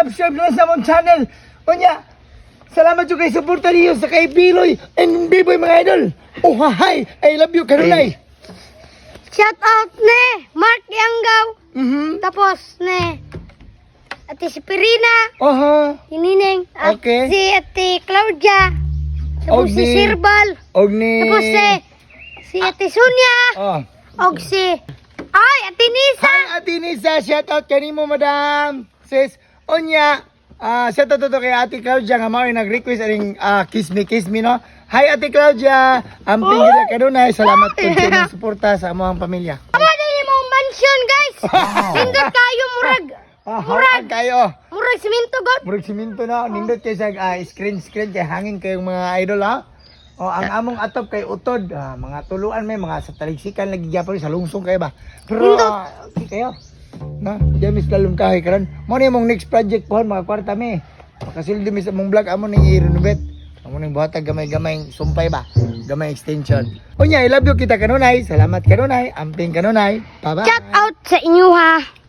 subscribe na sa mong channel. Unya, salamat yung kay suporta niyo sa kay Biloy and Biboy mga idol. Oh, hi! I love you, kanunay. Shout out ne, Mark Yanggaw. Tapos? Tapos ne, Ate si Pirina, Oho. Nining, at Okay. si Ate Claudia, tapos Og si ni- Sirbal, Og ni... tapos si Ate Sonia, Oh. og si, ay, Ate Nisa. Hi, Ate Nisa. Shout out kanimo, madam. Sis, unya. Shout out to kay Ate Claudia nga mao nag-request aning kiss me no. Hi Ate Claudia. Amping gid kanunay. Salamat po sa inyong suporta sa among pamilya. Tama din yung mansion, guys. Nindot kayo, murag. Murag kayo. Murag siminto, God. Murag siminto na. Nindot kayo sa screen kay hangin kayong mga idol ha. O ang among atop kay utod, mga tuluan may mga sa taligsikan lagi gyapon sa lungsong kayo ba. Pero okay kayo. Na, James lalong kahoy karon. Mo ni mong next project pohon mga kwarta mi. Makasildo mi sa mong vlog amo ni i-renovate. Amo ning buhatag gamay-gamay sumpay ba. Gamay extension. Unya, I love you kita kanunay. Salamat kanunay. Amping kanunay. Bye-bye. Shout out sa inyo, ha.